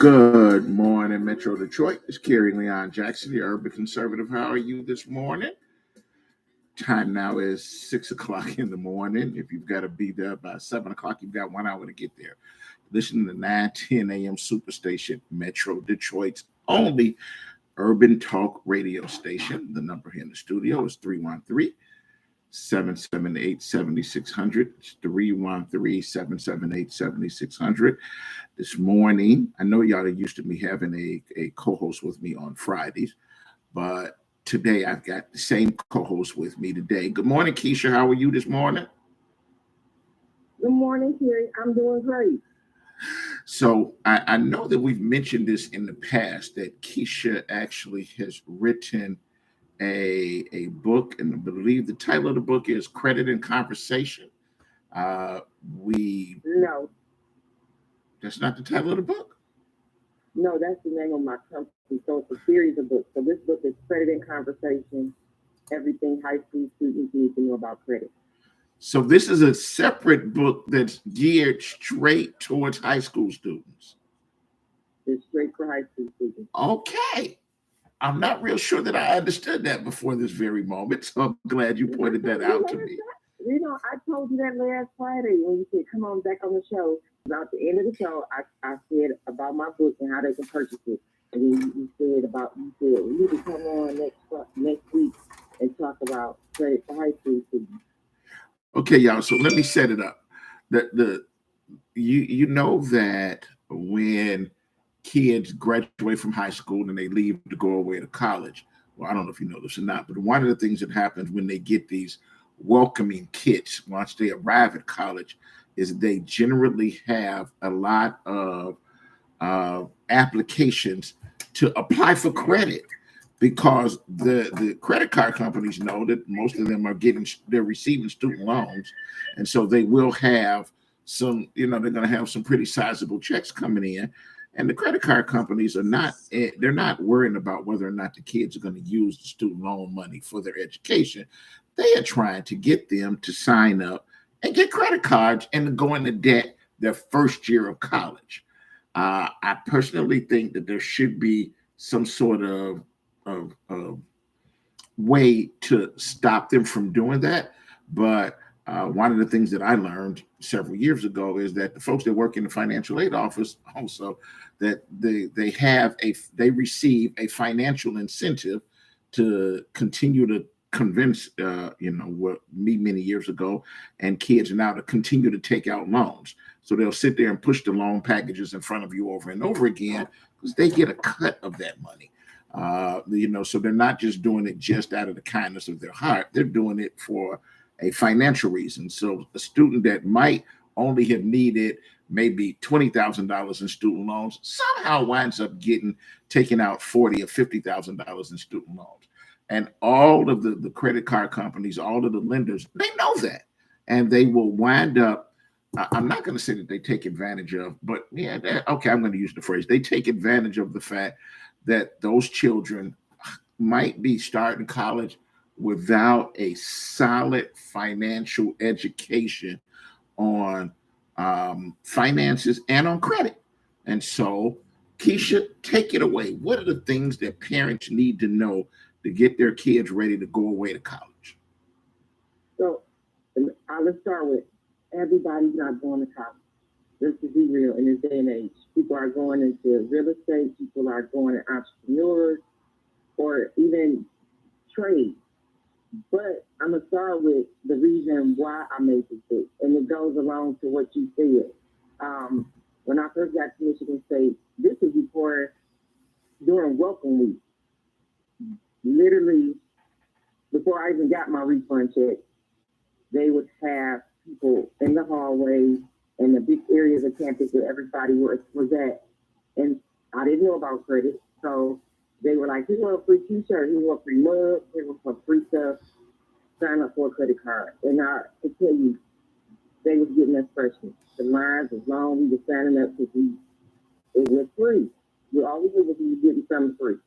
Good morning, Metro Detroit. It's Kerry Leon Jackson, the urban conservative. How are you this morning? Time now is 6 o'clock in the morning. If you've got to be there by 7 o'clock, you've got 1 hour to get there. Listen to 910 a.m. Superstation, Metro Detroit's only urban talk radio station. The number here in the studio is 313-778-7600. It's 313-778-7600. This morning, I know y'all are used to me having a co-host with me on Fridays, but today I've got the same co-host with me today. Good morning, Keisha. How are you this morning? Good morning, Kerry. I'm doing great. So I know that we've mentioned this in the past that Keisha actually has written a book, and I believe the title of the book is Credit and Conversation. We No, That's not the title of the book. no, that's the name of my company. So it's a series of books. So this book is Credit and Conversation, everything high school students need to know about credit. So this is a separate book that's geared straight towards high school students. It's straight for high school students. Okay. I'm not real sure that I understood that before this very moment. So I'm glad you pointed that out to me. I told you that last Friday when you said, come on back on the show. About the end of the show, I said about my book and how they can purchase it. And then you said we need to come on next week and talk about credit for high school students. Okay, y'all. So let me set it up. You know that when kids graduate from high school and they leave to go away to college, well, I don't know if you know this or not, but one of the things that happens when they get these welcoming kits once they arrive at college is they generally have a lot of applications to apply for credit because the credit card companies know that most of them they're receiving student loans, and so they will have some, they're going to have some pretty sizable checks coming in, and the credit card companies they're not worrying about whether or not the kids are going to use the student loan money for their education. They are trying to get them to sign up and get credit cards and to go into debt their first year of college. I personally think that there should be some sort of way to stop them from doing that. But one of the things that I learned several years ago is that the folks that work in the financial aid office also that they receive a financial incentive to continue to convince what me many years ago and kids now to continue to take out loans. So they'll sit there and push the loan packages in front of you over and over again because they get a cut of that money. So they're not just doing it just out of the kindness of their heart. They're doing it for a financial reason. So a student that might only have needed maybe $20,000 in student loans somehow winds up taking out $40,000 or $50,000 in student loans. And all of the credit card companies, all of the lenders, they know that. And they will wind up, I'm not going to say that they take advantage of, but yeah, okay, I'm going to use the phrase, they take advantage of the fact that those children might be starting college without a solid financial education on finances and on credit. And so, Keisha, take it away. What are the things that parents need to know to get their kids ready to go away to college? So let's start with everybody's not going to college. Let's just be real in this day and age. People are going into real estate. People are going to entrepreneurs or even trade. But I'm going to start with the reason why I made this book. And it goes along to what you said. When I first got to Michigan State, this was during Welcome Week. Literally, before I even got my refund check, they would have people in the hallway and the big areas of campus where everybody was at. And I didn't know about credit. So they were like, "He want a free t-shirt, he want free mug, he want some free stuff, sign up for a credit card." And I can tell you, they was getting us freshmen. The lines was long, we were signing up because it was free. All we did was we were getting something free.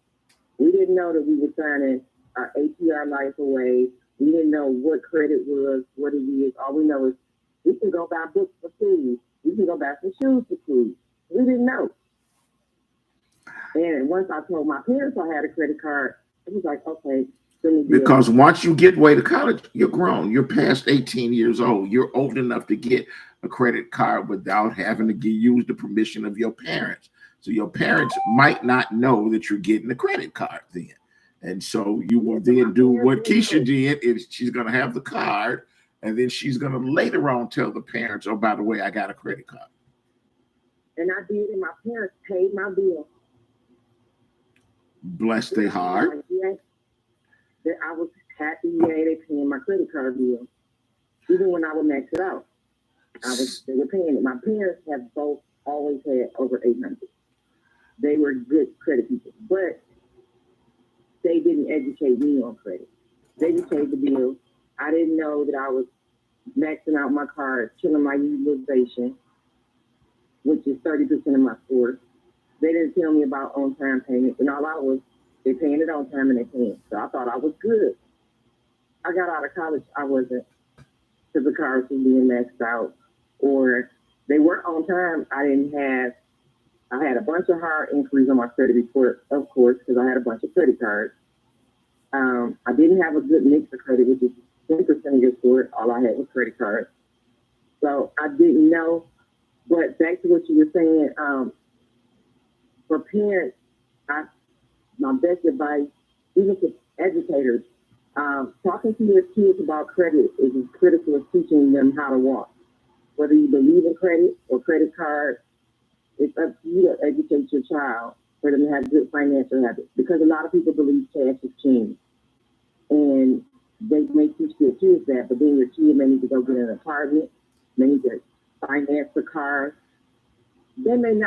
We didn't know that we were signing our APR life away. We didn't know what credit was, what it is. All we know is we can go buy books for school. We can go buy some shoes for school. We didn't know. And once I told my parents I had a credit card, it was like, okay, let me do it. Because once you get away to college, you're grown. You're past 18 years old. You're old enough to get a credit card without having to use the permission of your parents. So your parents might not know that you're getting a credit card then. And so you will then do what Keisha did is she's going to have the card, and then she's going to later on tell the parents, oh, by the way, I got a credit card. And I did, and my parents paid my bill. Bless their heart. Yes, that I was happy, they paying my credit card bill. Even when I would max it out, they were paying it. My parents have both always had over 800. They were good credit people, but they didn't educate me on credit. They just paid the bill. I didn't know that I was maxing out my card, killing my utilization, which is 30% of my score. They didn't tell me about on-time payments, and all I was, they paying it on time and they paying. So I thought I was good. I got out of college, I wasn't, because the cards was being maxed out, or they weren't on time. I had a bunch of hard inquiries on my credit report, of course, because I had a bunch of credit cards. I didn't have a good mix of credit, which is 10% of your score. All I had was credit cards. So I didn't know. But back to what you were saying, for parents, my best advice, even to educators, talking to your kids about credit is as critical as teaching them how to walk. Whether you believe in credit or credit cards, it's up to you to educate your child for them to have good financial habits. Because a lot of people believe cash is king. And they may teach their kids that, but then your kid may need to go get an apartment, may need to finance the car. They might,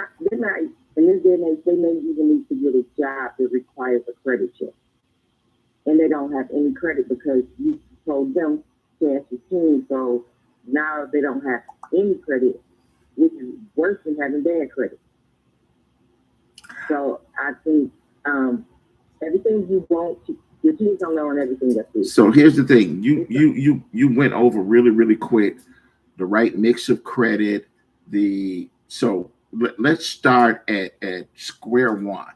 in this day and age, they may even need to get a job that requires a credit check. And they don't have any credit because you told them cash is king. So now they don't have any credit, which is worse than having bad credit. So I think everything you want, your kids don't know on everything that's good. So here's the thing: you went over really, really quick the right mix of credit. Let's start at square one.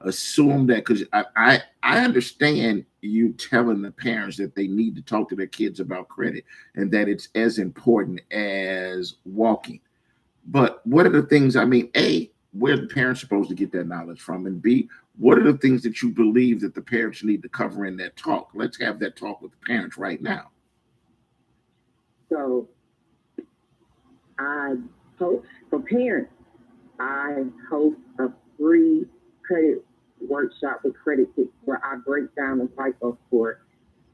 Assume that, because I understand you telling the parents that they need to talk to their kids about credit and that it's as important as walking. But what are the things, A, where are the parents supposed to get that knowledge from? And B, what are the things that you believe that the parents need to cover in that talk? Let's have that talk with the parents right now. So I host, for parents, I host a free credit workshop with credit tips where I break down the FICO score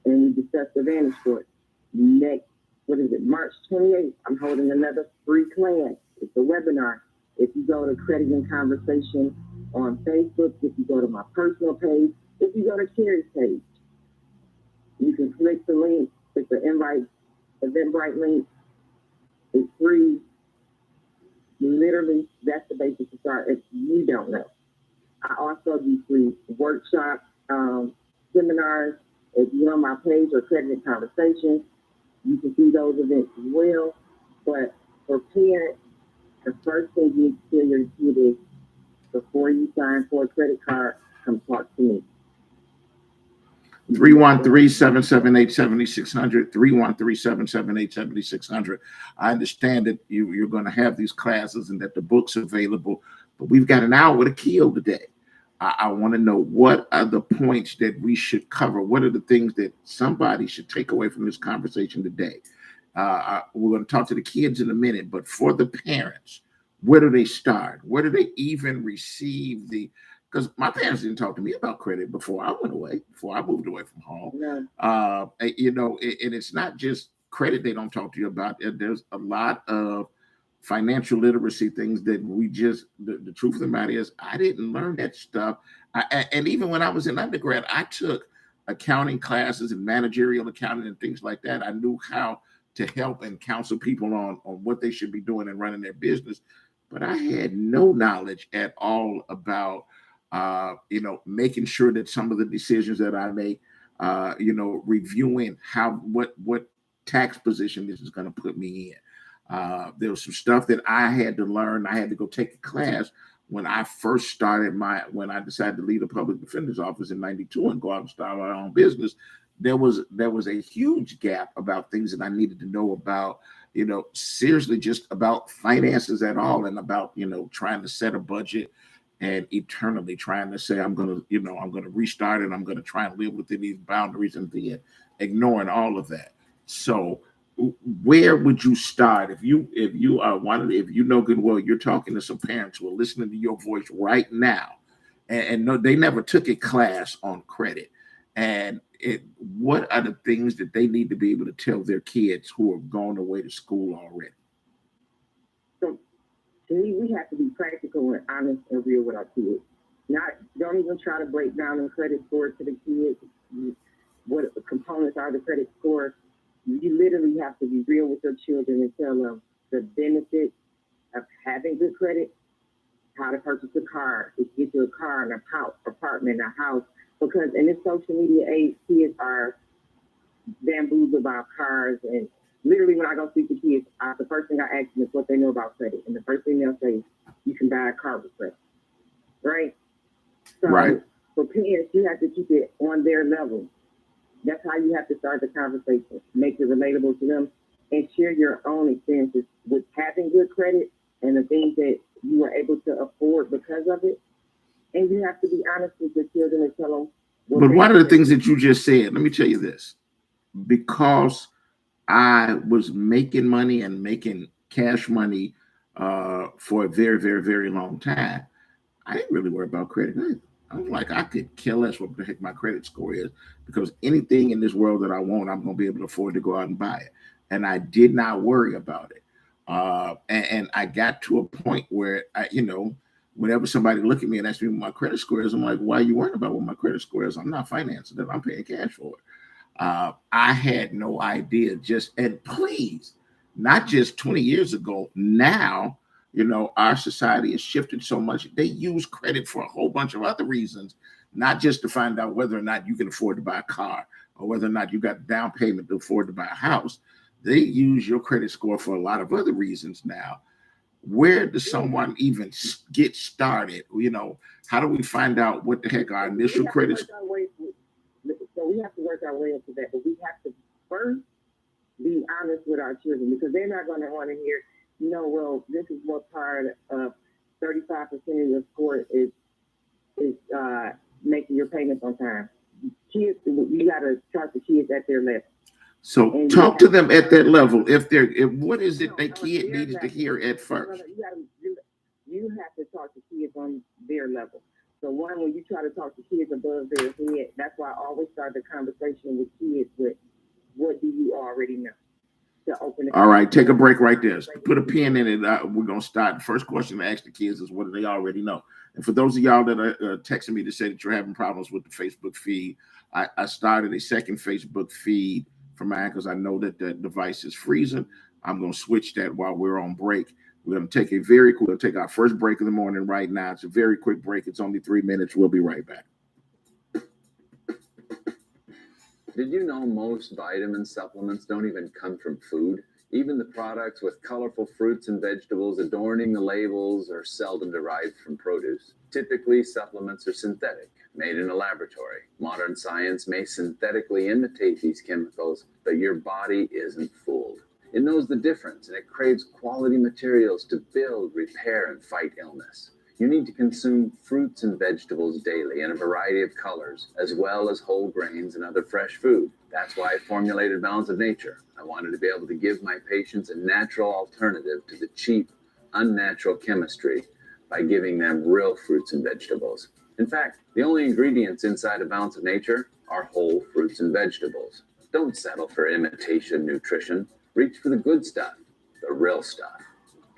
and we discuss the Vantage score. Next, March 28th, I'm holding another free class. It's a webinar. If you go to Credit and Conversation on Facebook, if you go to my personal page, if you go to Carrie's page, you can click the link. It's the Eventbrite link. It's free. Literally, that's the basis to start if you don't know. I also do free workshops, seminars. If you're on my page or Credit and Conversation, you can see those events as well. But for parents, the first thing you need to tell your kid is before you sign for a credit card, come talk to me. 313-778-7600, 313-778-7600. I understand that you're going to have these classes and that the book's available, but we've got an hour to kill today. I want to know, what are the points that we should cover? What are the things that somebody should take away from this conversation today? We're going to talk to the kids in a minute, but for the parents, where do they start? Where do they even receive because my parents didn't talk to me about credit before I went away, before I moved away from home. No. And it's not just credit they don't talk to you about. There's a lot of financial literacy things that the truth of the matter is, I didn't learn that stuff. And even when I was in undergrad, I took accounting classes and managerial accounting and things like that. I knew how to help and counsel people on what they should be doing and running their business. But I had no knowledge at all about, making sure that some of the decisions that I make, reviewing what tax position this is going to put me in. There was some stuff that I had to learn. I had to go take a class when I first started when I decided to leave the public defender's office in '92 and go out and start my own business, there was a huge gap about things that I needed to know about, seriously, just about finances at all, and about, trying to set a budget, and eternally trying to say I'm gonna, I'm gonna restart it. I'm gonna try and live within these boundaries, and then ignoring all of that. So where would you start if you are if you know good well you're talking to some parents who are listening to your voice right now, and no, they never took a class on credit, and what are the things that they need to be able to tell their kids who have gone away to school already? So to me, we have to be practical and honest and real with our kids. Don't even try to break down the credit score to the kids. What the components are the credit score. You literally have to be real with your children and tell them the benefits of having good credit, how to purchase a car, to get you a car and a house, apartment, a house. Because in this social media age, kids are bamboozled about cars. And literally, when I go speak to kids, the first thing I ask them is what they know about credit. And the first thing they'll say is, you can buy a car with credit. Right? So right. For parents, you have to keep it on their level. That's how you have to start the conversation. Make it relatable to them and share your own experiences with having good credit and the things that you were able to afford because of it. And you have to be honest with your children and tell them. But one of the things that you just said, let me tell you this, because I was making money and making cash money for a very, very, very long time, I didn't really worry about credit either. I was like, I could care less what the heck my credit score is, because anything in this world that I want, I'm going to be able to afford to go out and buy it. And I did not worry about it. And I got to a point where, whenever somebody look at me and ask me what my credit score is, I'm like, why are you worrying about what my credit score is? I'm not financing it. I'm paying cash for it. I had no idea. And please, not just 20 years ago, now, our society has shifted so much. They use credit for a whole bunch of other reasons, not just to find out whether or not you can afford to buy a car or whether or not you got down payment to afford to buy a house. They use your credit score for a lot of other reasons now. Where does someone even get started? How do we find out what the heck our initial credit score? So we have to work our way up to that, but we have to first be honest with our children, because they're not going to want to hear, well, this is what part of 35% of your score is making your payments on time. Kids, you got to talk to kids at their level. So talk to them at that level. If what is it that kid needs to hear at first? You have to talk to kids on their level. So when you try to talk to kids above their head, that's why I always start the conversation with kids with, what do you already know? To open it. All right, take a break right there. Put a pin in it. We're going to start. The first question to ask the kids is, what do they already know? And for those of y'all that are texting me to say that you're having problems with the Facebook feed, I started a second Facebook feed for mine because I know that the device is freezing. I'm going to switch that while we're on break. We're going to take our first break of the morning right now. It's a very quick break. It's only 3 minutes. We'll be right back. Did you know most vitamin supplements don't even come from food? Even the products with colorful fruits and vegetables adorning the labels are seldom derived from produce. Typically, supplements are synthetic, made in a laboratory. Modern science may synthetically imitate these chemicals, but your body isn't fooled. It knows the difference, and it craves quality materials to build, repair, and fight illness. You need to consume fruits and vegetables daily in a variety of colors, as well as whole grains and other fresh food. That's why I formulated Balance of Nature. I wanted to be able to give my patients a natural alternative to the cheap, unnatural chemistry by giving them real fruits and vegetables. In fact, the only ingredients inside a Balance of Nature are whole fruits and vegetables. Don't settle for imitation nutrition. Reach for the good stuff, the real stuff.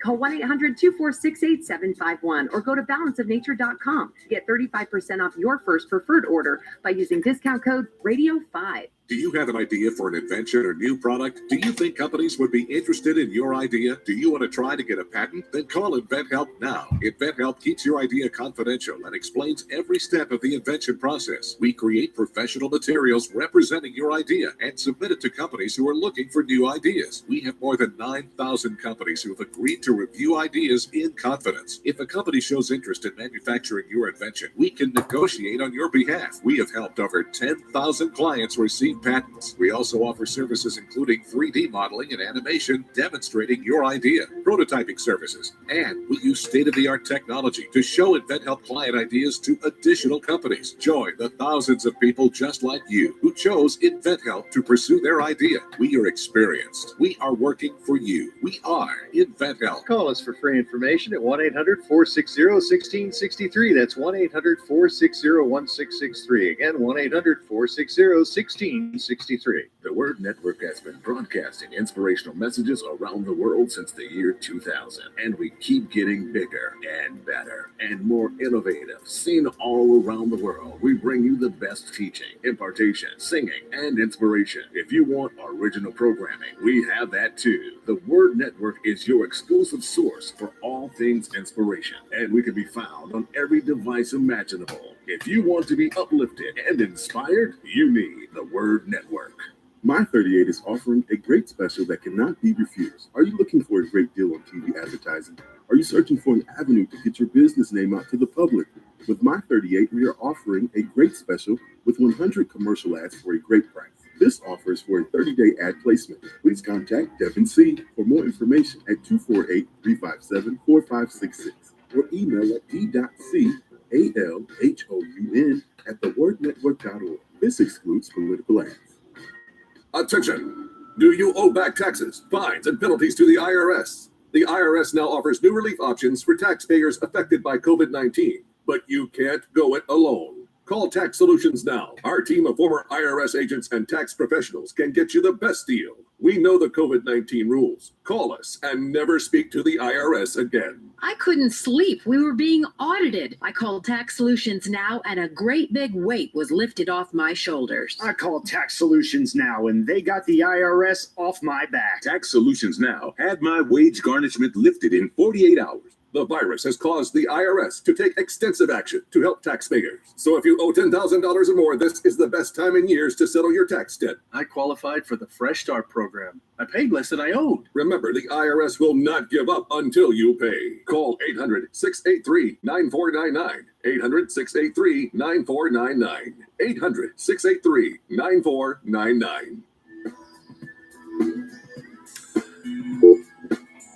Call 1-800-246-8751 or go to balanceofnature.com to get 35% off your first preferred order by using discount code RADIO5. Do you have an idea for an invention or new product? Do you think companies would be interested in your idea? Do you want to try to get a patent? Then call InventHelp now. InventHelp keeps your idea confidential and explains every step of the invention process. We create professional materials representing your idea and submit it to companies who are looking for new ideas. We have more than 9,000 companies who have agreed to review ideas in confidence. If a company shows interest in manufacturing your invention, we can negotiate on your behalf. We have helped over 10,000 clients receive patents. We also offer services including 3D modeling and animation demonstrating your idea, prototyping services, and we use state-of-the-art technology to show InventHelp client ideas to additional companies. Join the thousands of people just like you who chose InventHelp to pursue their idea. We are experienced. We are working for you. We are InventHelp. Call us for free information at 1-800-460-1663. That's 1-800-460-1663. Again, 1-800-460-1663. The Word Network has been broadcasting inspirational messages around the world since the year 2000, and we keep getting bigger and better and more innovative. Seen all around the world, we bring you the best teaching, impartation, singing, and inspiration. If you want original programming, we have that too. The Word Network is your exclusive source for all things inspiration, and we can be found on every device imaginable. If you want to be uplifted and inspired, you need the Word Network. My 38 is offering a great special that cannot be refused. Are you looking for a great deal on TV advertising? Are you searching for an avenue to get your business name out to the public? With My 38, we are offering a great special with 100 commercial ads for a great price. This offer is for a 30-day ad placement. Please contact Devin C. for more information at 248-357-4566 or email at d.calhoun@thewordnetwork.org. This excludes political ads. Attention! Do you owe back taxes, fines, and penalties to the IRS? The IRS now offers new relief options for taxpayers affected by COVID-19, but you can't go it alone. Call Tax Solutions now. Our team of former IRS agents and tax professionals can get you the best deal. We know the COVID-19 rules. Call us and never speak to the IRS again. I couldn't sleep. We were being audited. I called Tax Solutions now, and a great big weight was lifted off my shoulders. I called Tax Solutions now, and they got the IRS off my back. Tax Solutions now had my wage garnishment lifted in 48 hours. The virus has caused the IRS to take extensive action to help taxpayers. So if you owe $10,000 or more, this is the best time in years to settle your tax debt. I qualified for the Fresh Start program. I paid less than I owed. Remember, the IRS will not give up until you pay. Call 800-683-9499. 800-683-9499. 800-683-9499.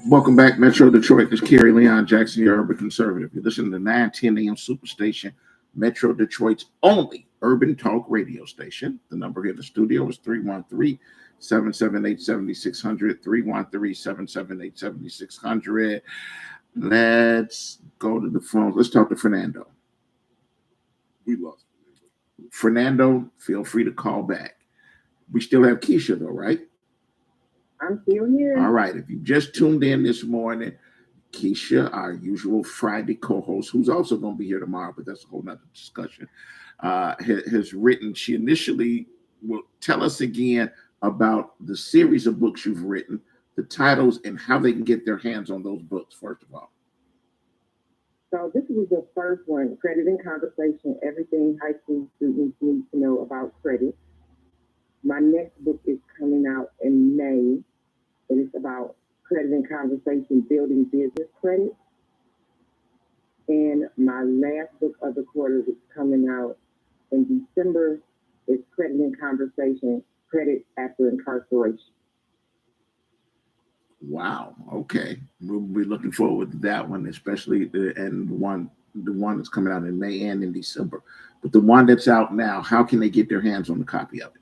Welcome back, Metro Detroit. This is Kerry Leon Jackson, your urban conservative. You're listening to 910 AM Superstation, Metro Detroit's only urban talk radio station. The number here in the studio is 313-778-7600, 313-778-7600. Let's go to the phone. Let's talk to Fernando. We lost Fernando, feel free to call back. We still have Keisha, though, right? I'm still here. All right. If you just tuned in this morning, Keisha, our usual Friday co-host, who's also going to be here tomorrow, but that's a whole nother discussion, has written. She initially will tell us again about the series of books you've written, the titles, and how they can get their hands on those books, first of all. So this was the first one, Credit and Conversation, Everything High School Students Need to Know About Credit. My next book is coming out in May. It is about credit and conversation, building business credit. And my last book of the quarter is coming out in December. It's Credit and Conversation, Credit After Incarceration. Wow. Okay. We'll be looking forward to that one, especially the one that's coming out in May and in December. But the one that's out now, how can they get their hands on a copy of it?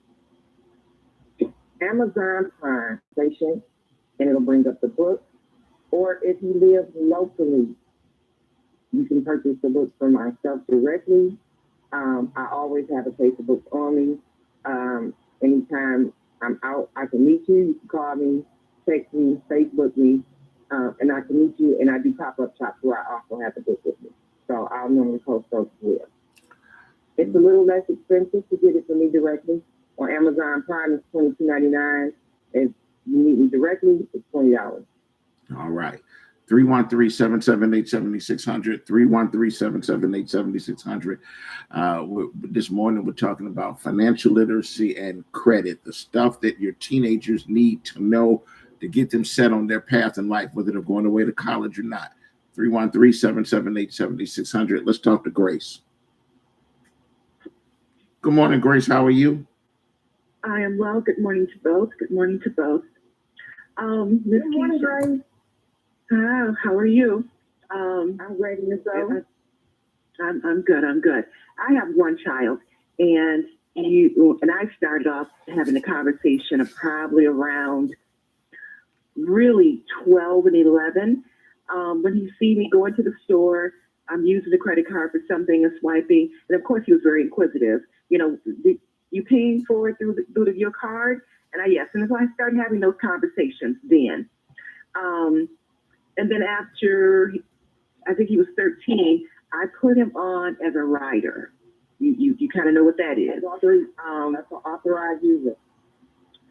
Amazon Prime Station, and it'll bring up the book. Or if you live locally, you can purchase the book from myself directly. I always have a case of books on me. Anytime I'm out, I can meet you. You can call me, text me, Facebook me, and I can meet you. And I do pop-up shops where I also have the book with me. So I'll normally post those as well. It's a little less expensive to get it from me directly. On Amazon Prime, it's $22.99. If you meet me directly, it's $20. All right. 313-778-7600, 313-778-7600. This morning, we're talking about financial literacy and credit, the stuff that your teenagers need to know to get them set on their path in life, whether they're going away to college or not. 313-778-7600. Let's talk to Grace. Good morning, Grace. How are you? I am well. Good morning to both. Good morning to both. Ms. Good morning, Keisha. Grace. How are you? I'm great. And yourself? I'm good. I'm good. I have one child, and I started off having a conversation of probably around really 12 and 11. When he see me going to the store, I'm using the credit card for something and swiping, and of course he was very inquisitive. You know, you paying for it through your card? And so I started having those conversations then. And then after, I think he was 13, I put him on as a rider. You kind of know what that is. That's an authorized user.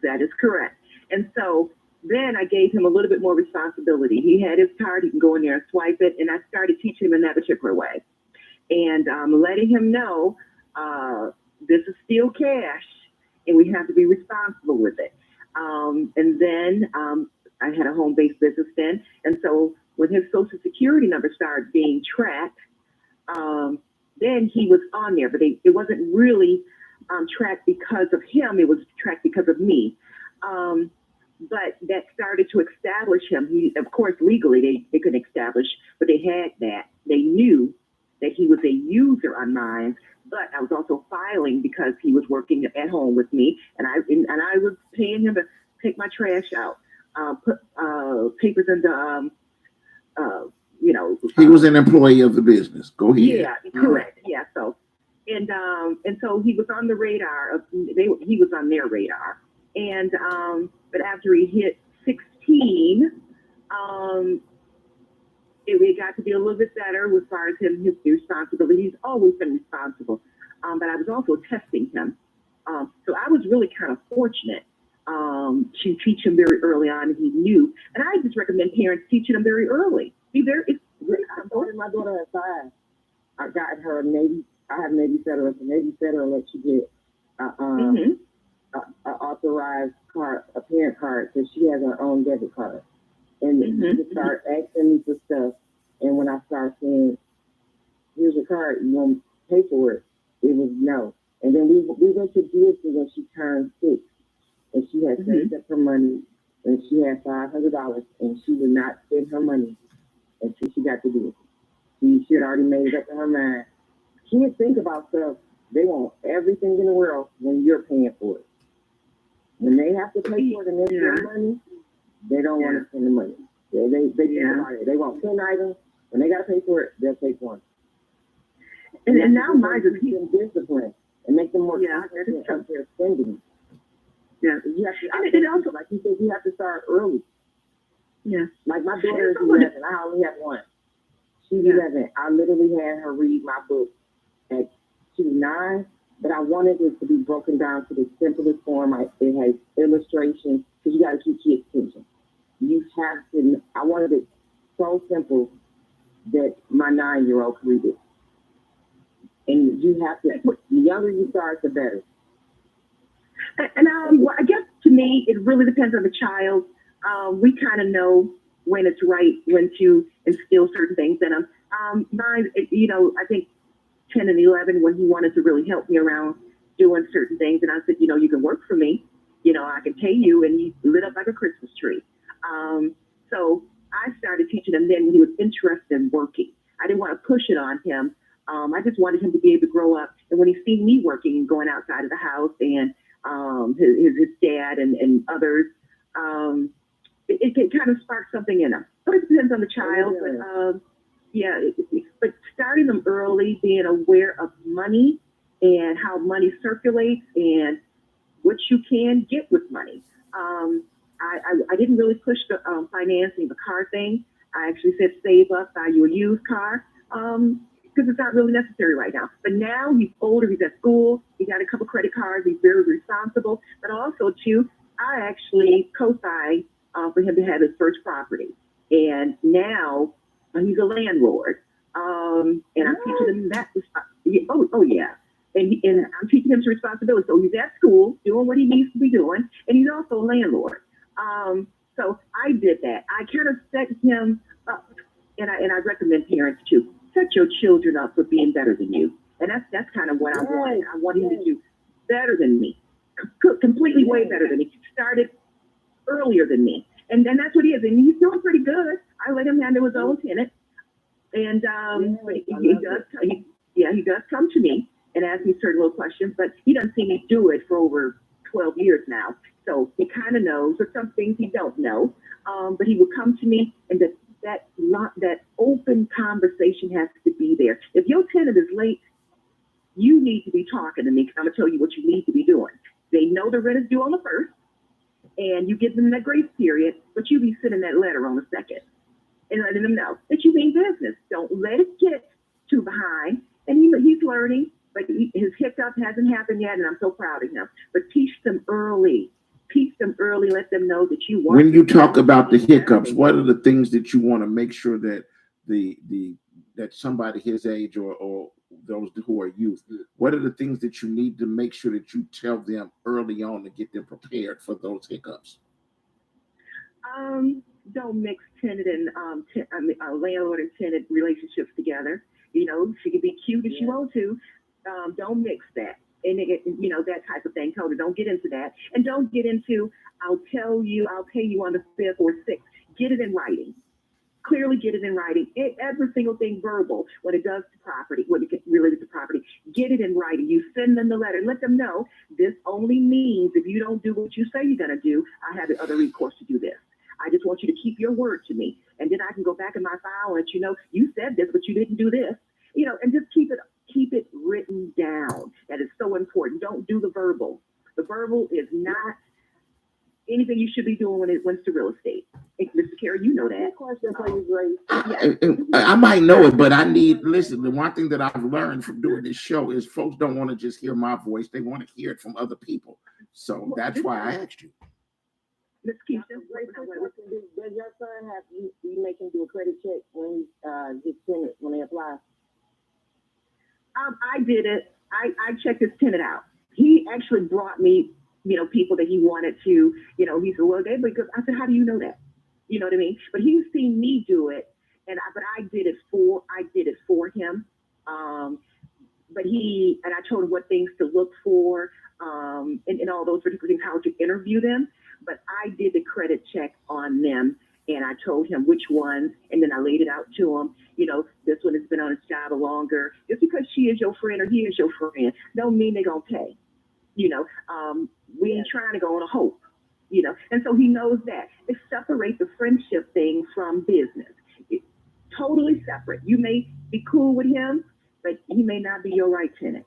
That is correct. And so then I gave him a little bit more responsibility. He had his card, he can go in there and swipe it, and I started teaching him in that particular way. And letting him know this is still cash, and we have to be responsible with it. And then I had a home-based business then, and so when his Social Security number started being tracked, then he was on there, but it wasn't really tracked because of him, it was tracked because of me. But that started to establish him. He, of course, legally they couldn't establish, but they had that. They knew that he was a user on mine, but I was also filing because he was working at home with me, and I was paying him to take my trash out, put papers into, He was an employee of the business. Go ahead. Yeah, correct. Yeah. So, and so he was on the radar. He was on their radar. And but after he hit 16, it got to be a little bit better as far as his responsibility. He's always been responsible. But I was also testing him. So I was really kind of fortunate to teach him very early on. He knew, and I just recommend parents teaching them very early. My daughter at 5. I got her Navy. I have Navy Federal. So Navy Federal lets you get an authorized card, a parent card, so she has her own debit card. And she just start asking me for stuff. And when I started saying, "Here's your card, you want to pay for it?" It was no. And then we went to Disney when she turned 6, and she had saved up her money, and she had $500, and she would not spend her money until she got to Disney. She had already made it up in her mind. Kids think about stuff. They want everything in the world when you're paying for it. When they have to pay for it and they spend money, they don't want to spend the money. They think about it. They want 10 items. When they got to pay for it, they'll take one. And now mine is keep them disciplined and make them more confident of their spending. Yeah. You have to, I think, also, like you said, you have to start early. Yeah. Like my daughter is 11. I only have one. She's 11. I literally had her read my book at 9, but I wanted it to be broken down to the simplest form. It has illustrations, because you got to keep kids' attention. You have to, I wanted it so simple that my 9-year-old could read it. And you have to, the younger you start, the better. And I guess to me, it really depends on the child. We kind of know when it's right, when to instill certain things in them. Mine, I think 10 and 11, when he wanted to really help me around doing certain things, and I said, you can work for me. I can pay you, and he lit up like a Christmas tree. So I started teaching him then when he was interested in working. I didn't want to push it on him. I just wanted him to be able to grow up. And when he seen me working and going outside of the house and his dad and others, it kind of sparked something in him. But it depends on the child. But starting them early, being aware of money and how money circulates and what you can get with money. I didn't really push the financing the car thing. I actually said save up, buy you a used car. because it's not really necessary right now. But now he's older, he's at school, he got a couple credit cards, he's very responsible. But also, too, I actually co-signed for him to have his first property. And now he's a landlord. And I'm teaching him that. Oh yeah. And I'm teaching him his responsibility. So he's at school doing what he needs to be doing. And he's also a landlord. So I did that. I kind of set him up. And I recommend parents too. Set your children up for being better than you. And that's kind of what I wanted. I want him to do better than me. Completely way better than me. Started earlier than me. And then that's what he is. And he's doing pretty good. I let him handle his own tenant. And but he does come to me and ask me certain little questions, but he doesn't see me do it for over 12 years now. So he kind of knows, but some things he don't know. But he will come to me, and that open conversation has to be there. If your tenant is late, you need to be talking to me, because I'm going to tell you what you need to be doing. They know the rent is due on the 1st, and you give them that grace period, but you be sending that letter on the 2nd and letting them know that you mean business. Don't let it get too behind. And he's learning, but his hiccup hasn't happened yet, and I'm so proud of him. But teach them early. Teach them early. Let them know that you want. When you talk about the hiccups, what are the things that you want to make sure that that somebody his age or those who are youth, what are the things that you need to make sure that you tell them early on to get them prepared for those hiccups? Don't mix tenant and landlord and tenant relationships together. You know, she can be cute if she wants to. Don't mix that. And that type of thing. Totally don't get into that. And don't get into, I'll pay you on the 5th or 6th. Get it in writing. Clearly get it in writing. Every single thing verbal when it does to property, when it gets related to property. Get it in writing. You send them the letter. Let them know this only means if you don't do what you say you're going to do, I have the other recourse to do this. I just want you to keep your word to me. And then I can go back in my file and let you know, you said this, but you didn't do this. And just keep it written down. That is so important. Don't do the verbal. The verbal is not anything you should be doing when it comes to real estate. Mr. Carey, you know that. Question for you, Grace. I might know it, but listen, the one thing that I've learned from doing this show is folks don't want to just hear my voice. They want to hear it from other people. So that's why I asked you. Ms. Keisha, does your son have you make him do a credit check when he gets tenant when they apply? I did it. I checked his tenant out. He actually brought me, people that he wanted to, he said, well, because I said, how do you know that? You know what I mean? But he's seen me do it, but I did it for him. But I told him what things to look for, and all those particular things, how to interview them. But I did the credit check on them, and I told him which ones, and then I laid it out to him. This one has been on his job longer. Just because she is your friend or he is your friend, don't mean they're going to pay. We ain't trying to go on a hope, And so he knows that. It's separate the friendship thing from business. It's totally separate. You may be cool with him, but he may not be your right tenant.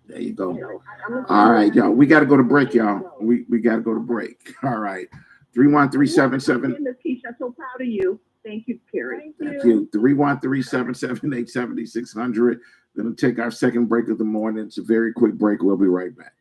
There you go. All right, y'all. We got to go to break, y'all. We got to go to break. All right. 31377. Ms. Keisha, I'm so proud of you. Thank you, Carrie. Thank you. 313-778-7600. Going to take our second break of the morning. It's a very quick break. We'll be right back.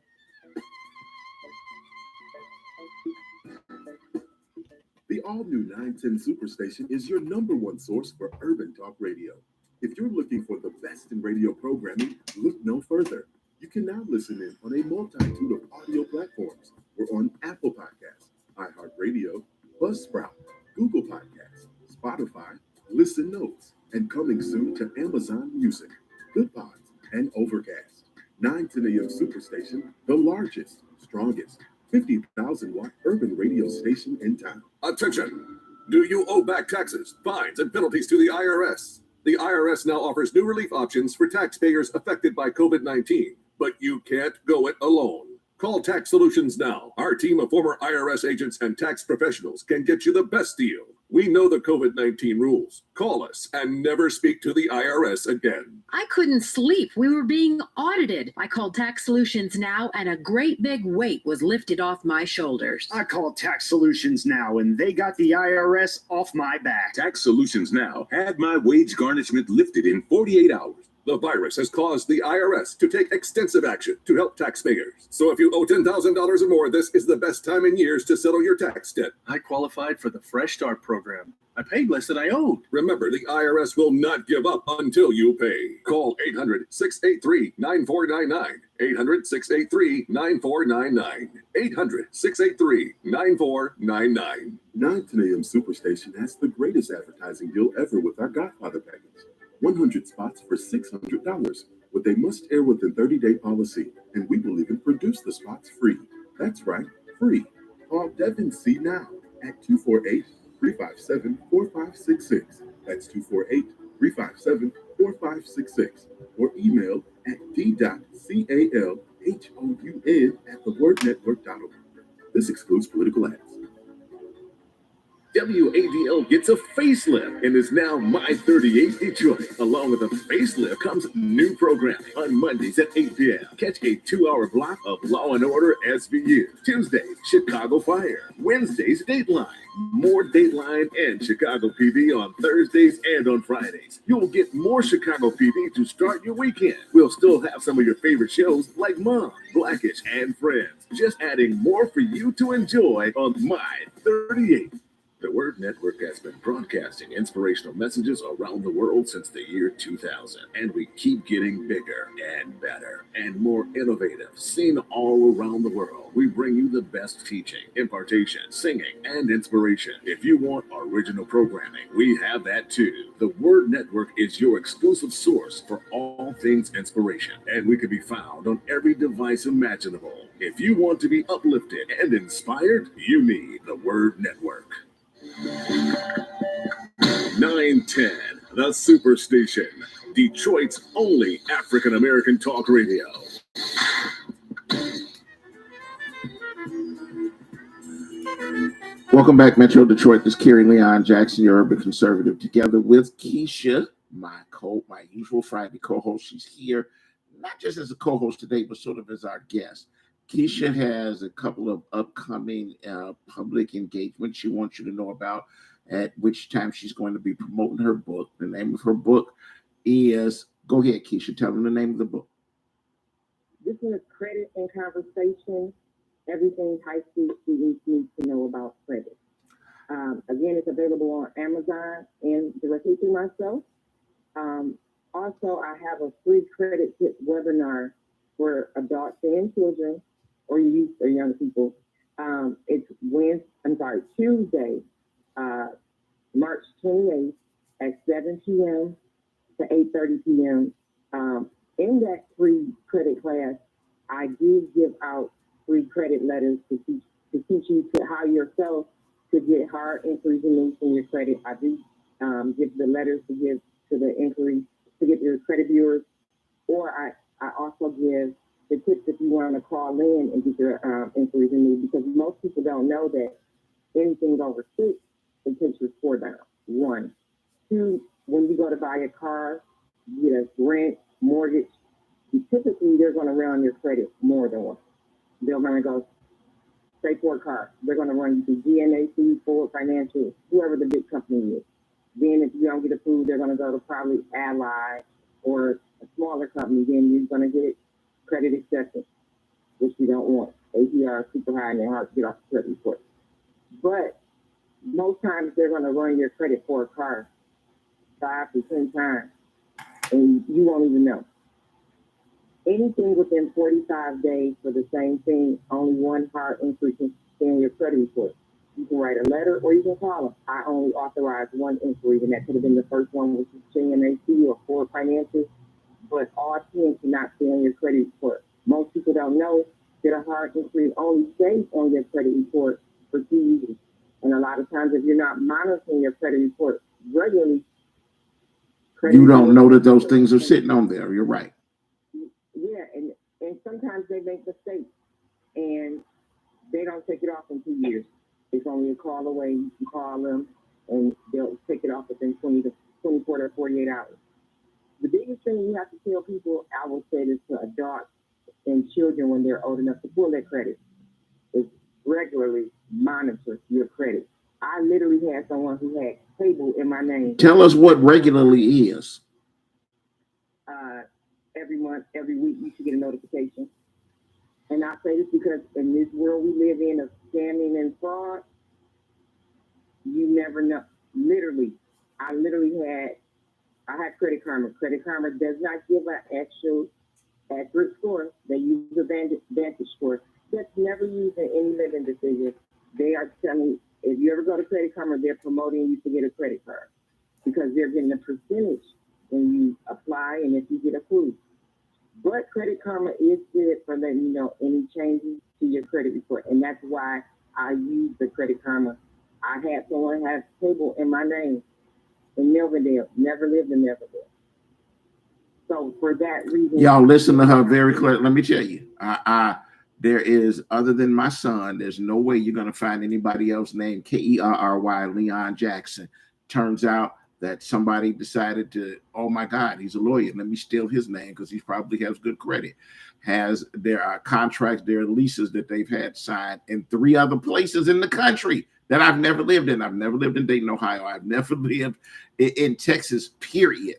The all-new 910 Superstation is your #1 source for urban talk radio. If you're looking for the best in radio programming, look no further. You can now listen in on a multitude of audio platforms. We're on Apple Podcasts, iHeartRadio, Buzzsprout, Google Podcasts, Spotify, Listen Notes, and coming soon to Amazon Music, Good Pods, and Overcast. 910 AM Superstation, the largest, strongest, 50,000-watt urban radio station in town. Attention! Do you owe back taxes, fines, and penalties to the IRS? The IRS now offers new relief options for taxpayers affected by COVID-19, but you can't go it alone. Call Tax Solutions now. Our team of former IRS agents and tax professionals can get you the best deal. We know the COVID-19 rules. Call us and never speak to the IRS again. I couldn't sleep. We were being audited. I called Tax Solutions Now, and a great big weight was lifted off my shoulders. I called Tax Solutions Now, and they got the IRS off my back. Tax Solutions Now had my wage garnishment lifted in 48 hours. The virus has caused the IRS to take extensive action to help taxpayers. So if you owe $10,000 or more, this is the best time in years to settle your tax debt. I qualified for the Fresh Start program. I paid less than I owed. Remember, the IRS will not give up until you pay. Call 800-683-9499. 800-683-9499. 800-683-9499. 910 AM Superstation has the greatest advertising deal ever with our Godfather package. 100 spots for $600 with a must-air within 30-day policy. And we will even produce the spots free. That's right, free. Call Devin C. now at 248-357-4566. That's 248-357-4566. Or email at d.calhoun@thewordnetwork.org. This excludes political ads. WADL gets a facelift and is now My 38 Detroit. Along with a facelift comes new programming. On Mondays at 8 p.m., catch a 2-hour block of Law & Order SVU. Tuesdays, Chicago Fire. Wednesdays, Dateline. More Dateline and Chicago PD on Thursdays and on Fridays. You'll get more Chicago PD to start your weekend. We'll still have some of your favorite shows like Mom, Blackish, and Friends. Just adding more for you to enjoy on My 38. The Word Network has been broadcasting inspirational messages around the world since the year 2000, and we keep getting bigger and better and more innovative, seen all around the world. We bring you the best teaching, impartation, singing, and inspiration. If you want original programming, we have that too. The Word Network is your exclusive source for all things inspiration, and we can be found on every device imaginable. If you want to be uplifted and inspired, you need the Word Network. 910, the Superstation, Detroit's only African American talk radio. Welcome back, Metro Detroit. This is Kerry Leon Jackson, your urban conservative, together with Keisha, my usual Friday co-host. She's here not just as a co-host today, but sort of as our guest. Keisha has a couple of upcoming public engagements she wants you to know about, at which time she's going to be promoting her book. The name of her book is, go ahead, Keisha, tell them the name of the book. This is Credit and Conversation, everything high school students need to know about credit. Again, it's available on Amazon and directly through myself. Also, I have a free credit tip webinar for adults and children, or youth or young people. It's Tuesday, March 28th at 7 p.m. to 8:30 p.m. In that free credit class, I do give out free credit letters to teach you to how yourself to get hard inquiries and from your credit. I do give the letters to give to the inquiries to get your credit bureaus, or I also give the tips if you want to call in and get your inquiries renewed, because most people don't know that anything over 6, it takes your score down. 1. 2, when you go to buy a car, you get a rent, mortgage, typically they're going to run your credit more than once. They're going to go straight for a car. They're going to run you through GNAC, Ford Financial, whoever the big company is. Then if you don't get approved, they're going to go to probably Ally or a smaller company. Then you're going to get credit acceptance, which you don't want. APR is super high and they're hard to get off the credit report. But most times they're going to run your credit for a car 5 to 10 times, and you won't even know. Anything within 45 days for the same thing, only one hard inquiry can stay in your credit report. You can write a letter or you can call them. I only authorize one inquiry, and that could have been the first one, which is GNAC or Ford Financial, but all 10 cannot stay on your credit report. Most people don't know that a hard inquiry only stays on your credit report for 2 years. And a lot of times, if you're not monitoring your credit report regularly, you don't know that those things are sitting on there. You're right. Yeah, and sometimes they make mistakes, and they don't take it off in 2 years. It's only a call away. You can call them, and they'll take it off within 24 to 48 hours. The biggest thing you have to tell people, I will say this to adults and children when they're old enough to pull their credit, is regularly monitor your credit. I literally had someone who had cable in my name. Tell us what regularly is. every month, every week, you should get a notification. And I say this because in this world we live in of scamming and fraud, you never know. Literally, I had Credit Karma. Credit Karma does not give an actual accurate score. They use a Vantage score. That's never used in any lending decision. They are telling, if you ever go to Credit Karma, they're promoting you to get a credit card because they're getting a percentage when you apply and if you get approved. But Credit Karma is good for letting you know any changes to your credit report. And that's why I use the Credit Karma. I had someone have table in my name in Melvindale, never lived in Melvindale. So for that reason, y'all listen to her very clearly. Let me tell you, there is, other than my son, there's no way you're going to find anybody else named Kerry Leon Jackson. Turns out that somebody decided to, oh my God, he's a lawyer. Let me steal his name because he probably has good credit. There are contracts, there are leases that they've had signed in 3 other places in the country that I've never lived in. I've never lived in Dayton, Ohio. I've never lived in Texas, period.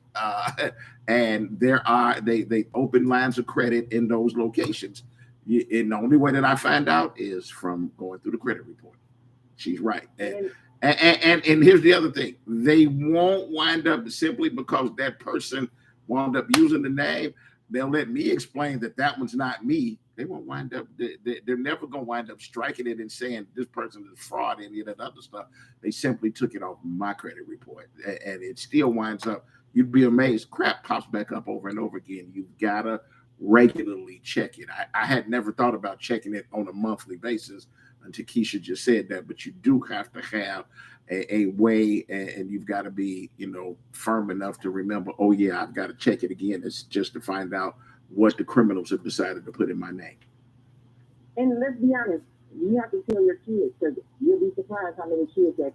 And they open lines of credit in those locations. And the only way that I find out is from going through the credit report. She's right. And here's the other thing. They won't wind up simply because that person wound up using the name. They'll let me explain that one's not me. They won't wind up, they're never going to wind up striking it and saying this person is fraud and any of that other stuff. They simply took it off my credit report. And it still winds up, you'd be amazed. Crap pops back up over and over again. You've got to regularly check it. I had never thought about checking it on a monthly basis until Keisha just said that, but you do have to have a way, and you've got to be, firm enough to remember, oh yeah, I've got to check it again. It's just to find out what the criminals have decided to put in my name. And let's be honest, you have to tell your kids, because you'll be surprised how many kids that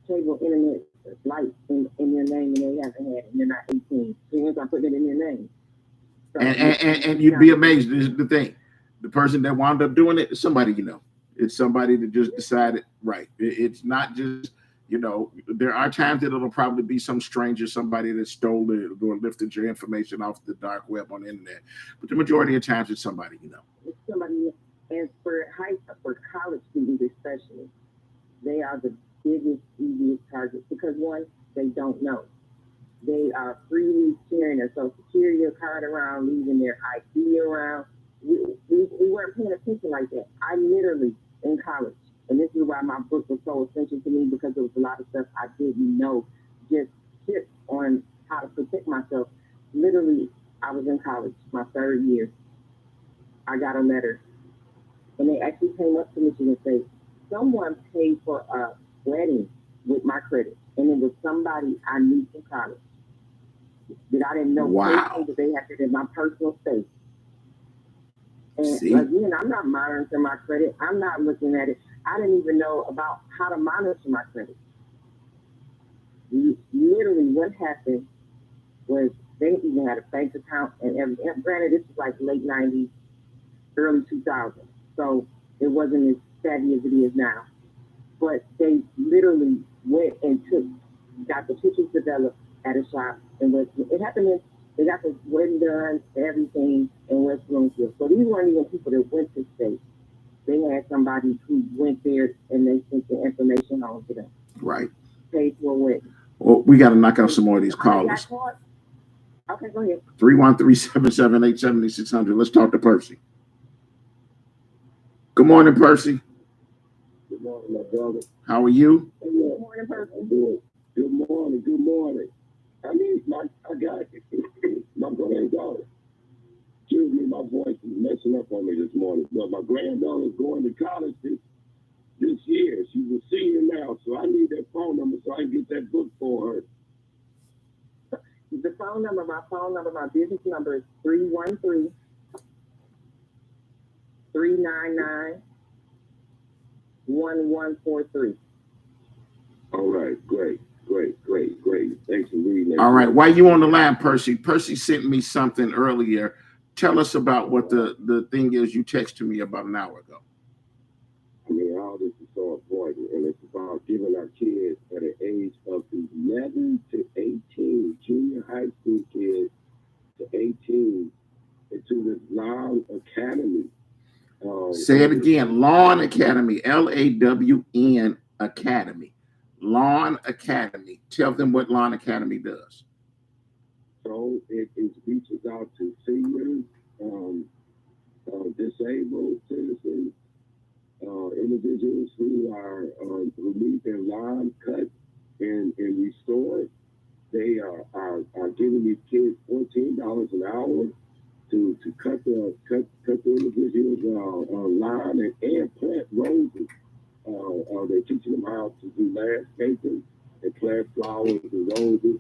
cable internet lights in their name and they haven't had it, and they're not 18. Parents are putting it in their name. So and you'd be amazed. This is the thing. The person that wound up doing it is somebody you know. It's somebody that just decided, right. It's not just, there are times that it'll probably be some stranger, somebody that stole it or lifted your information off the dark web on the internet. But the majority of times it's somebody you know. It's somebody, and for college students especially, they are the biggest, easiest targets because one, they don't know. They are freely sharing their social security card around, leaving their ID around. We weren't paying attention like that. I literally, in college, and this is why my book was so essential to me because there was a lot of stuff I didn't know, just tips on how to protect myself. Literally, I was in college, my 3rd year. I got a letter, and they actually came up to me and said, someone paid for a wedding with my credit, and it was somebody I knew from college that I didn't know. Wow. That they had it in my personal space. And See? again, I'm not monitoring my credit. I'm not looking at it. I didn't even know about how to monitor my credit. Literally, what happened was they even had a bank account and everything. Granted, this was like late 90s, early 2000s. So it wasn't as savvy as it is now. But they literally went and got the pictures developed at a shop in Westfield. It happened they got the wedding done, everything in West Bloomfield. So these weren't even people that went to state. They had somebody who went there and they sent the information home to them. Right. Paid for a wedding. Well, we got to knock out some more of these callers. Okay, go ahead. 313-778-7600. Let's talk to Percy. Good morning, Percy. Good morning, my brother. How are you? Good morning, Percy. Good morning. Good morning. I got my granddaughter. Excuse me, my voice is messing up on me this morning. But my granddaughter is going to college this year. She's a senior now, so I need that phone number so I can get that book for her. My business number is 313-399-1143. All right, great. Thanks for reading that. All right, while you on the line, Percy sent me something earlier. Tell us about what the thing is you texted me about an hour ago. I mean, all this is so important, and it's about giving our kids at an age of 11 to 18, junior high school kids to 18, Lawn Academy. Say it again. Lawn Academy. LAWN Academy. Lawn Academy. Tell them what Lawn Academy does. So it reaches out to seniors, disabled citizens, individuals who need their lawn cut and restored. They are giving these kids $14 an hour to cut the individual's lawn and plant roses. They're teaching them how to do landscaping and plant flowers and roses,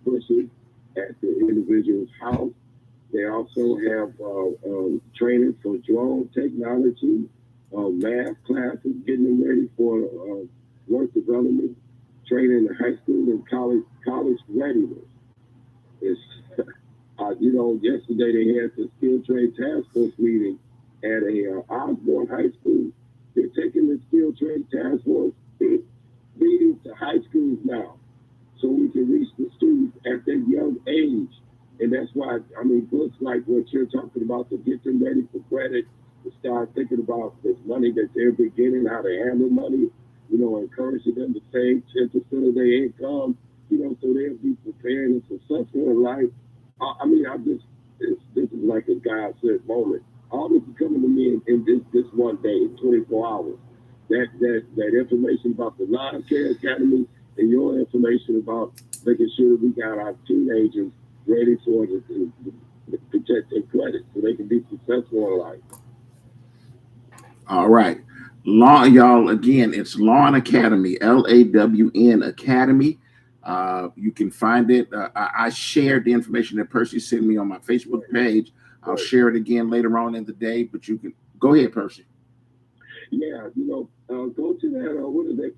bushes at the individual's house. They also have training for drone technology, math classes, getting them ready for work development, training in high school and college readiness. It's yesterday they had the skill trade task force meeting at a Osborne High School. They're taking the skill trade task force meeting to high schools now, so we can reach the students at their young age. And that's why, books like what you're talking about to get them ready for credit, to start thinking about this money that they're beginning, how to handle money, encouraging them to save 10% of their income, so they'll be prepared and successful in life. This is like a God said moment. All this is coming to me in this one day, 24 hours. That information about the Lawn Care Academy and your information about making sure that we got our teenagers ready for the protecting credit so they can be successful in life. All right. Y'all, again, it's Lawn Academy, LAWN Academy. You can find it. I shared the information that Percy sent me on my Facebook page. I'll share it again later on in the day, but you can go ahead, Percy. Yeah, go to that, what is that,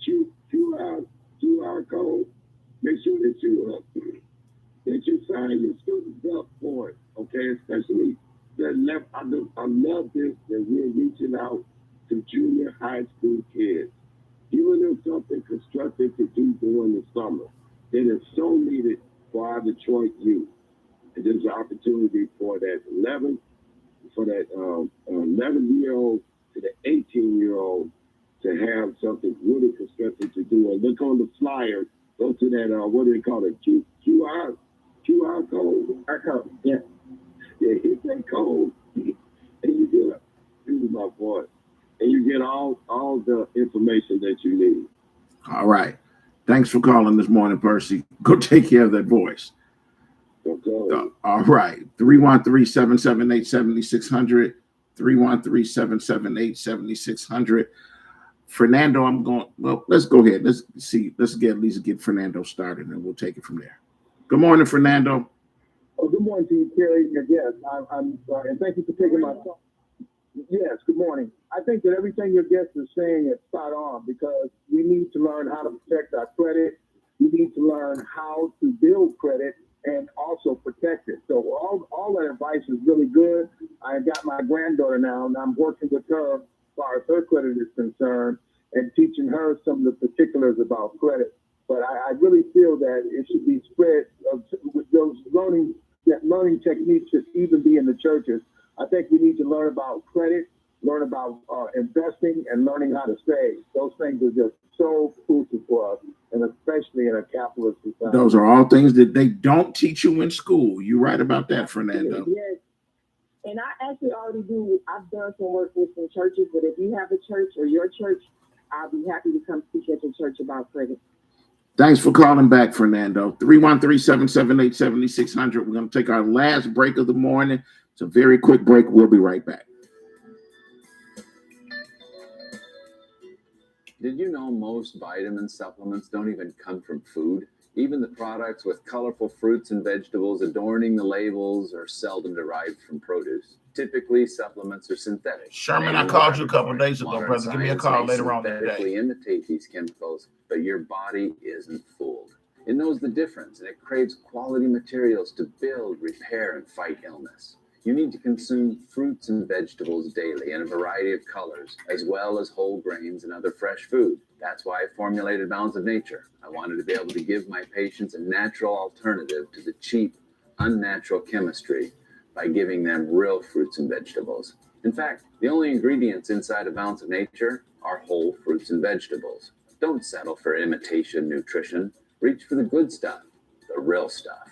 QR code. Make sure that you sign your students up for it, okay? Especially I love this, that we're reaching out to junior high school kids, giving them something constructive to do during the summer. It is so needed for our Detroit youth. And there's an opportunity for that 11-year-old to the 18-year-old to have something really constructive to do. And look on the flyer, go to that, what do they call it, QR code? Yeah. Yeah, hit that code, and you get this is my voice, and you get all the information that you need. All right. Thanks for calling this morning, Percy. Go take care of that voice. Okay. All right. 313-778-7600. 313-778-7600. Fernando, let's go ahead. Let's at least get Fernando started, and we'll take it from there. Good morning, Fernando. Oh, good morning to you, Kerry. Yes, I'm sorry, and thank you for taking my call. Yes, good morning. I think that everything your guest is saying is spot on, because we need to learn how to protect our credit. We need to learn how to build credit and also protect it. So all that advice is really good. I got my granddaughter now, and I'm working with her as far as her credit is concerned and teaching her some of the particulars about credit. But I really feel that it should be spread with those learning techniques should even be in the churches. I think we need to learn about credit, learn about investing, and learning how to save. Those things are just so crucial for us, and especially in a capitalist society. Those are all things that they don't teach you in school. You're right about that, Fernando. Yes. And I actually already do. I've done some work with some churches, but if you have a church or your church, I'll be happy to come speak at your church about credit. Thanks for calling back, Fernando. 313-778-7600. We're going to take our last break of the morning. It's a very quick break. We'll be right back. Did you know most vitamin supplements don't even come from food? Even the products with colorful fruits and vegetables adorning the labels are seldom derived from produce. Typically, supplements are synthetic. Sherman, I called you a couple of days ago, brother. Give me a call later on today. Synthetically imitate these chemicals, but your body isn't fooled. It knows the difference, and it craves quality materials to build, repair, and fight illness. You need to consume fruits and vegetables daily in a variety of colors, as well as whole grains and other fresh food. That's why I formulated Balance of Nature. I wanted to be able to give my patients a natural alternative to the cheap, unnatural chemistry by giving them real fruits and vegetables. In fact, the only ingredients inside a Balance of Nature are whole fruits and vegetables. Don't settle for imitation nutrition. Reach for the good stuff, the real stuff.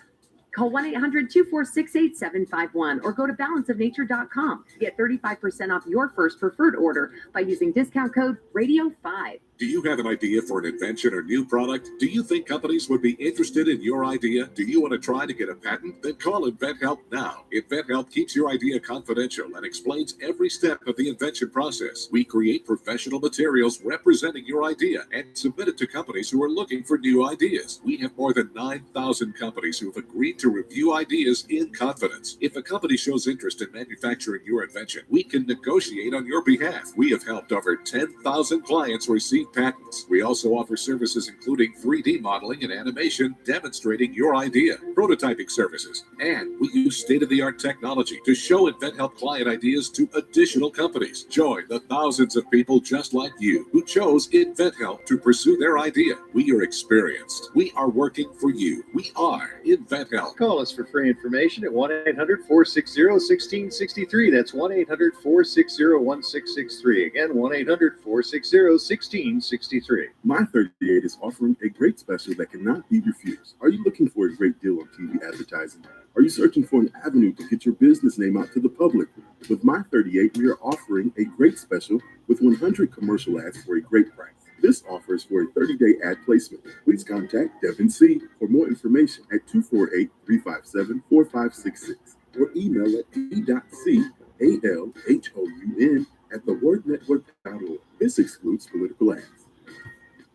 Call 1-800-246-8751 or go to balanceofnature.com to get 35% off your first preferred order by using discount code RADIO5. Do you have an idea for an invention or new product? Do you think companies would be interested in your idea? Do you want to try to get a patent? Then call InventHelp now. InventHelp keeps your idea confidential and explains every step of the invention process. We create professional materials representing your idea and submit it to companies who are looking for new ideas. We have more than 9,000 companies who have agreed to review ideas in confidence. If a company shows interest in manufacturing your invention, we can negotiate on your behalf. We have helped over 10,000 clients receive patents. We also offer services including 3D modeling and animation demonstrating your idea, prototyping services, and we use state-of-the-art technology to show InventHelp client ideas to additional companies. Join the thousands of people just like you who chose InventHelp to pursue their idea. We are experienced. We are working for you. We are InventHelp. Call us for free information at 1-800-460-1663. That's 1-800-460-1663. Again, 1-800-460-1663. My 38 is offering a great special that cannot be refused. Are you looking for a great deal on TV advertising? Are you searching for an avenue to get your business name out to the public? With My 38, we are offering a great special with 100 commercial ads for a great price. This offer is for a 30-day ad placement. Please contact Devin C. for more information at 248-357-4566 or email at d.calhoun@thewordnetwork.org. This excludes political ads.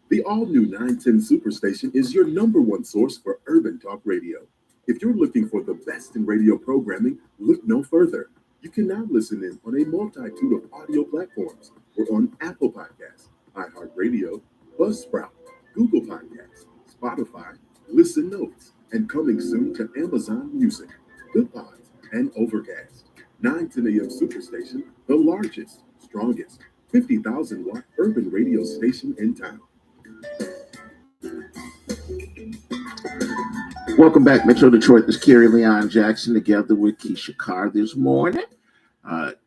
The all-new 910 Superstation is your #1 source for urban talk radio. If you're looking for the best in radio programming, look no further. You can now listen in on a multitude of audio platforms. We're on Apple Podcasts, iHeartRadio, Buzzsprout, Google Podcasts, Spotify, Listen Notes, and coming soon to Amazon Music, GoodPods, and Overcast. 910 AM Superstation, the largest, strongest, 50,000-watt urban radio station in town. Welcome back, Metro Detroit. This is Kerry Leon Jackson together with Keisha Carr this morning.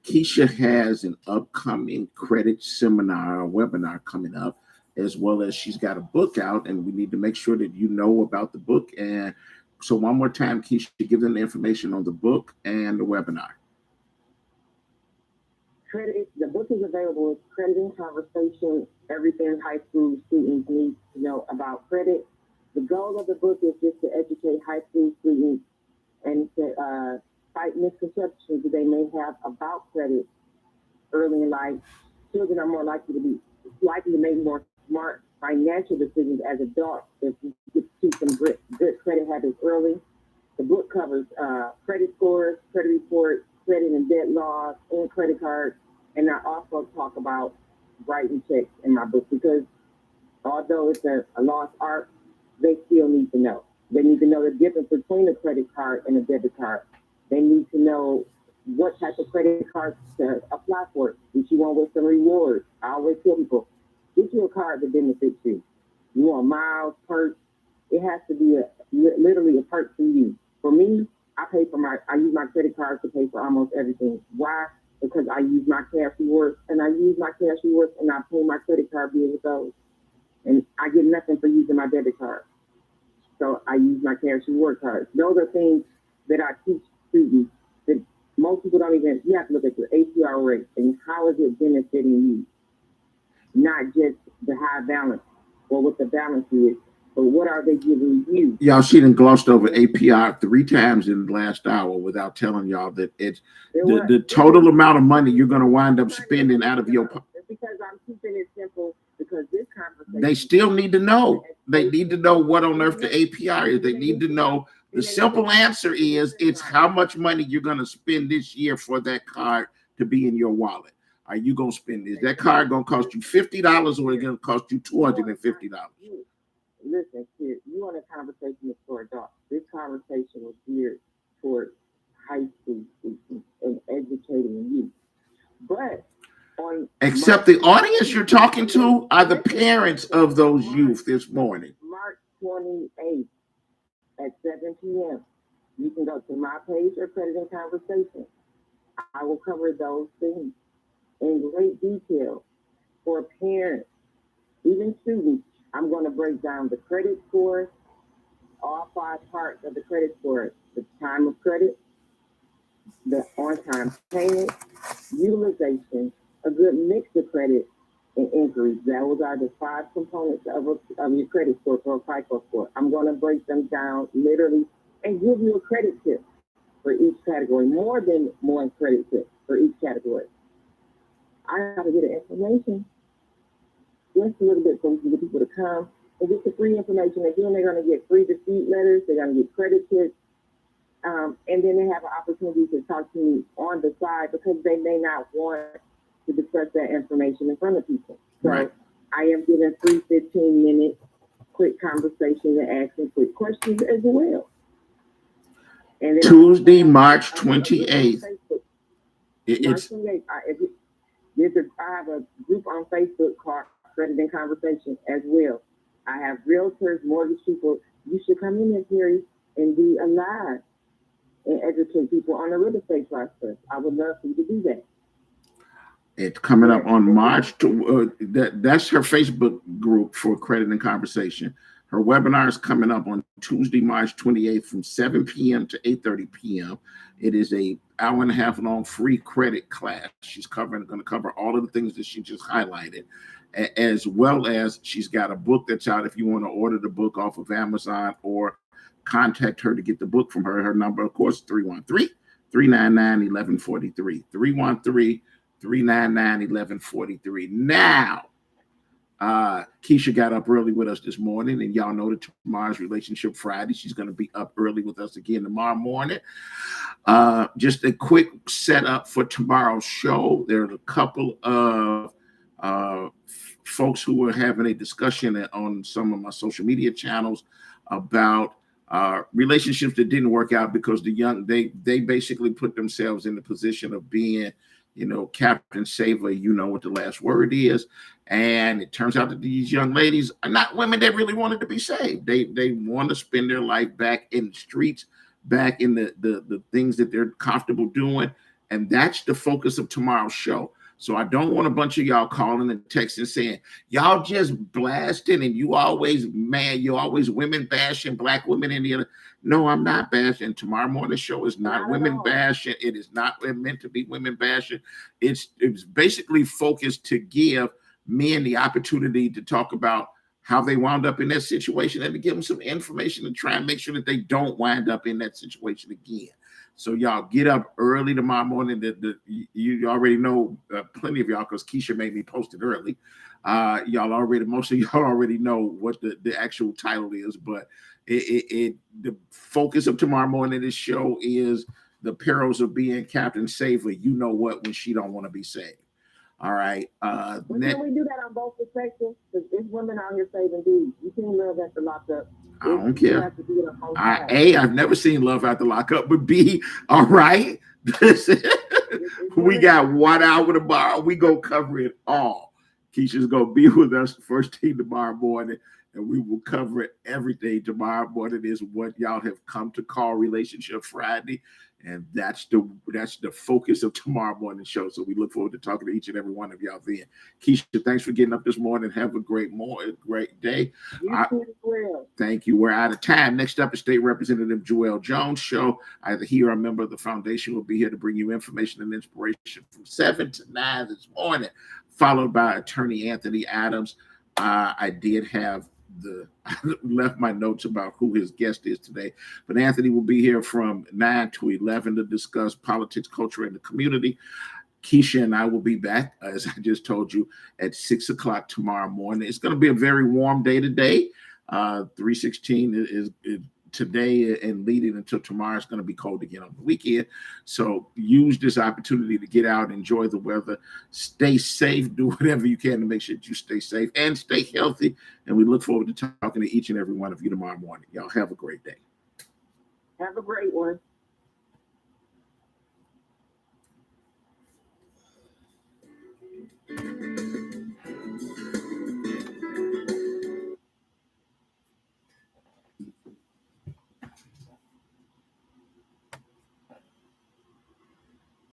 Keisha has an upcoming credit seminar, webinar coming up, as well as she's got a book out, and we need to make sure that you know about the book. And so one more time, Keisha, give them the information on the book and the webinar. The book is available. It's Credit in Conversation, everything high school students need to know about credit. The goal of the book is just to educate high school students and to fight misconceptions that they may have about credit early in life. Children are more likely to make more smart financial decisions as adults if we get to some good credit habits early. The book covers credit scores, credit reports, credit and debt laws, and credit cards. And I also talk about writing checks in my book because although it's a lost art, they still need to know. They need to know the difference between a credit card and a debit card. They need to know what type of credit cards to apply for. If you want with some rewards, I always tell people, get you a card that benefits you. You want miles, perks. It has to be literally a perk for you. For me, I use my credit cards to pay for almost everything. Why? Because I use my cash rewards and I pay my credit card bill with those. And I get nothing for using my debit card. So I use my cash reward cards. Those are things that I teach students that most people don't even, you have to look at your APR rate and how is it benefiting you? Not just the high balance or what the balance is, but what are they giving you? Y'all, she done glossed over APR 3 times in the last hour without telling y'all that it's the total amount of money you're going to wind up spending out of your pocket. Because I'm keeping it simple, because this conversation. They still need to know. They need to know what on earth the APR is. They need to know. The simple answer is it's how much money you're going to spend this year for that card to be in your wallet. Are you going to spend this? That card going to cost you $50 or it's going to cost you $250? Listen, kid, you want a conversation for adults. This conversation was geared toward high school students and educating you. But except the audience you're talking to are the parents of those youth this morning. March 28th at 7 p.m. You can go to my page or Credit and Conversation. I will cover those things in great detail for parents, even students. I'm going to break down the credit score, all 5 parts of the credit score: the time of credit, the on-time payment, utilization, a good mix of credit, and inquiries. Those are the 5 components of your credit score for a FICO score. I'm going to break them down literally and give you a credit tip for each category, more than one credit tip for each category. I have to get the information just a little bit so we can get people to come and get the free information. Again, they're going to get free receipt letters. They're going to get credit tips. And then they have an opportunity to talk to me on the side because they may not want to discuss that information in front of people. So Right. I am giving free 15-minute quick conversations and asking quick questions as well. And then Tuesday, March 28th. March 28th. I have a group on Facebook called Credit and Conversation as well. I have realtors, mortgage people. You should come in there, Terry, and be alive and educate people on the real estate process. I would love for you to do that. It's coming up on March. That's her Facebook group for Credit and Conversation. Her webinar is coming up on Tuesday, March 28th from 7 p.m. to 8:30 p.m. It is a hour and a half long free credit class. She's going to cover all of the things that she just highlighted, as well as she's got a book that's out. If you want to order the book off of Amazon or contact her to get the book from her, her number, of course, 313-399-1143. 313-399-1143. Now, Keisha got up early with us this morning, and y'all know that tomorrow's Relationship Friday. She's going to be up early with us again tomorrow morning. Just a quick setup for tomorrow's show. There are a couple of folks who were having a discussion on some of my social media channels about relationships that didn't work out because they basically put themselves in the position of being, Captain Saver, what the last word is. And it turns out that these young ladies are not women that really wanted to be saved. They want to spend their life back in the streets, back in the things that they're comfortable doing. And that's the focus of tomorrow's show. So I don't want a bunch of y'all calling and texting saying, y'all just blasting and you're always women bashing, black women in the other. No, I'm not bashing. Tomorrow morning's show is not women bashing. It is not meant to be women bashing. It's basically focused to give men the opportunity to talk about how they wound up in that situation and to give them some information to try and make sure that they don't wind up in that situation again. So y'all get up early tomorrow morning. You already know plenty of y'all because Keisha made me post it early. Most of y'all already know what the actual title is, but the focus of tomorrow morning this show is the perils of being Captain Saver. You know what, when she don't want to be saved. All right. Can we do that on both perspectives? Because there's women out here saving dudes. You can't love at the lockup. I don't care. I've never seen Love After Lockup, but B, all right. We got 1 hour tomorrow. We go cover it all. Keisha's gonna be with us first thing tomorrow morning, and we will cover everything tomorrow morning. Is what y'all have come to call Relationship Friday. And that's the focus of tomorrow morning's show. So we look forward to talking to each and every one of y'all then. Keisha, thanks for getting up this morning. Have a great day. You too as well. Thank you. We're out of time. Next up is State Representative Joelle Jones' show. Either he or a member of the foundation will be here to bring you information and inspiration from 7 to 9 this morning, followed by Attorney Anthony Adams. I did have I left my notes about who his guest is today, but Anthony will be here from 9 to 11 to discuss politics, culture, and the community. Keisha and I will be back, as I just told you, at 6 o'clock tomorrow morning. It's going to be a very warm day today. 316 is today, and leading until tomorrow. It's going to be cold again on the weekend. So use this opportunity to get out, enjoy the weather, stay safe, do whatever you can to make sure that you stay safe and stay healthy. And we look forward to talking to each and every one of you tomorrow morning. Y'all have a great day. Have a great one.